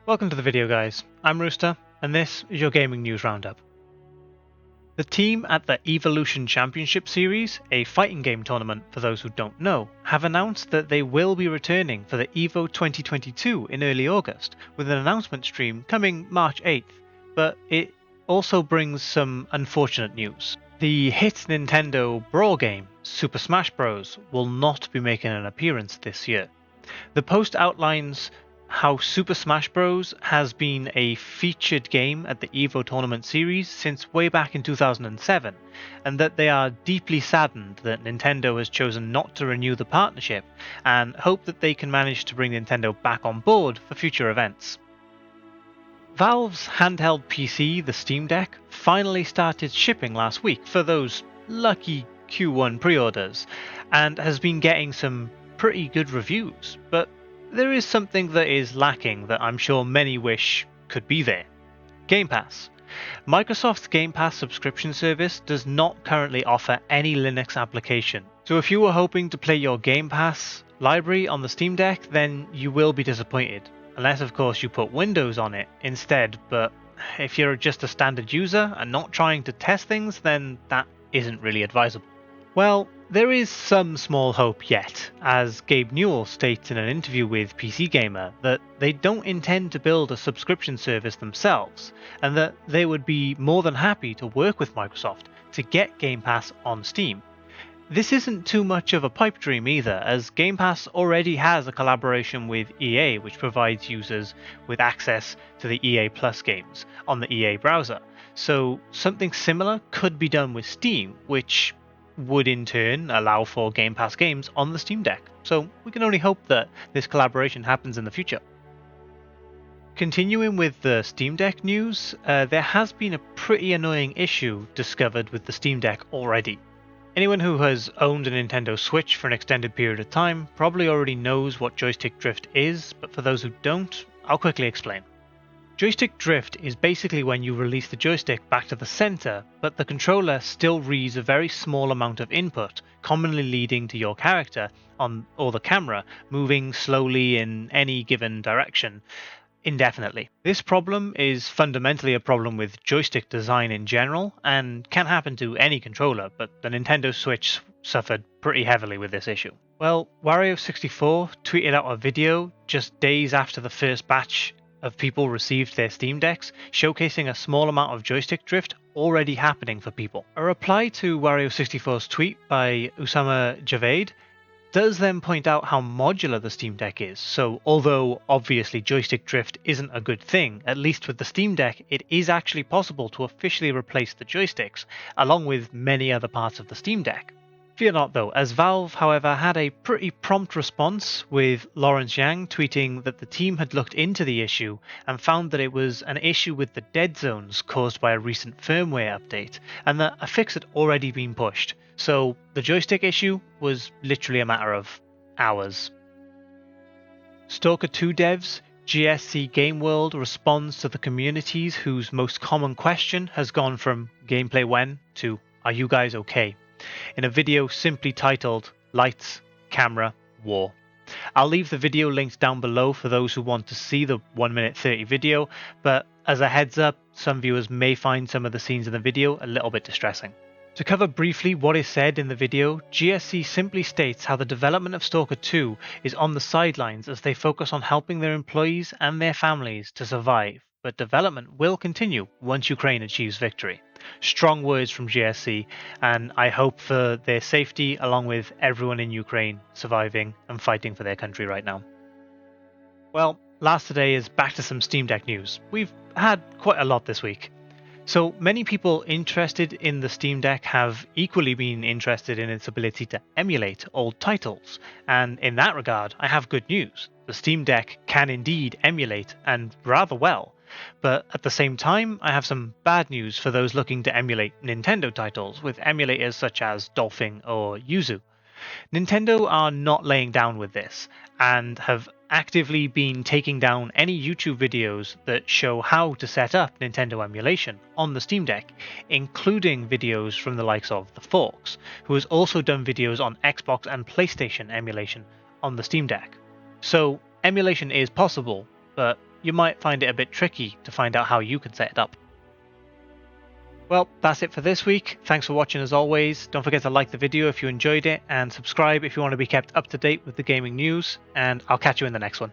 Welcome to the video, guys. I'm Rooster, and this is your Gaming News Roundup. The team at the Evolution Championship Series, a fighting game tournament for those who don't know, have announced that they will be returning for the EVO 2022 in early August, with an announcement stream coming March 8th, but it also brings some unfortunate news. The hit Nintendo brawl game, Super Smash Bros., will not be making an appearance this year. The post outlines how Super Smash Bros. Has been a featured game at the EVO Tournament series since way back in 2007, and that they are deeply saddened that Nintendo has chosen not to renew the partnership, and hope that they can manage to bring Nintendo back on board for future events. Valve's handheld PC, the SteamDeck, finally started shipping last week for those lucky Q1 pre-orders, and has been getting some pretty good reviews, but there is something that is lacking that I'm sure many wish could be there. GamePass. Microsoft's GamePass subscription service does not currently offer any Linux application, so if you were hoping to play your GamePass library on the Steam Deck, then you will be disappointed, unless of course you put Windows on it instead, but if you're just a standard user and not trying to test things, then that isn't really advisable. Well, there is some small hope yet, as Gabe Newell states in an interview with PC Gamer that they don't intend to build a subscription service themselves, and that they would be more than happy to work with Microsoft to get Game Pass on Steam. This isn't too much of a pipe dream either, as Game Pass already has a collaboration with EA which provides users with access to the EA Plus games on the EA browser, so something similar could be done with Steam, which would in turn allow for Game Pass games on the Steam Deck, so we can only hope that this collaboration happens in the future. Continuing with the Steam Deck news, there has been a pretty annoying issue discovered with the Steam Deck already. Anyone who has owned a Nintendo Switch for an extended period of time probably already knows what joystick drift is, but for those who don't, I'll quickly explain. Joystick drift is basically when you release the joystick back to the center, but the controller still reads a very small amount of input, commonly leading to your character or the camera moving slowly in any given direction indefinitely. This problem is fundamentally a problem with joystick design in general, and can happen to any controller, but the Nintendo Switch suffered pretty heavily with this issue. Well, Wario64 tweeted out a video just days after the first batch of people received their Steam Decks, showcasing a small amount of joystick drift already happening for people. A reply to Wario64's tweet by Usama Javed does then point out how modular the Steam Deck is, so although obviously joystick drift isn't a good thing, at least with the Steam Deck it is actually possible to officially replace the joysticks, along with many other parts of the Steam Deck. Fear not though, as Valve however had a pretty prompt response, with Lawrence Yang tweeting that the team had looked into the issue and found that it was an issue with the dead zones caused by a recent firmware update, and that a fix had already been pushed, so the joystick issue was literally a matter of hours. Stalker 2 devs GSC Game World responds to the communities whose most common question has gone from gameplay when to are you guys okay? In a video simply titled Lights, Camera, War. I'll leave the video linked down below for those who want to see the 1 minute 30 video, but as a heads up, some viewers may find some of the scenes in the video a little bit distressing. To cover briefly what is said in the video, GSC simply states how the development of Stalker 2 is on the sidelines as they focus on helping their employees and their families to survive, but development will continue once Ukraine achieves victory. Strong words from GSC, and I hope for their safety along with everyone in Ukraine surviving and fighting for their country right now. Well, last today is back to some Steam Deck news. We've had quite a lot this week. So many people interested in the Steam Deck have equally been interested in its ability to emulate old titles, and in that regard I have good news. The Steam Deck can indeed emulate, and rather well. But at the same time, I have some bad news for those looking to emulate Nintendo titles with emulators such as Dolphin or Yuzu. Nintendo are not laying down with this, and have actively been taking down any YouTube videos that show how to set up Nintendo emulation on the Steam Deck, including videos from the likes of The Forks, who has also done videos on Xbox and PlayStation emulation on the Steam Deck. So emulation is possible, but you might find it a bit tricky to find out how you can set it up. Well, that's it for this week. Thanks for watching as always. Don't forget to like the video if you enjoyed it, and subscribe if you want to be kept up to date with the gaming news, and I'll catch you in the next one.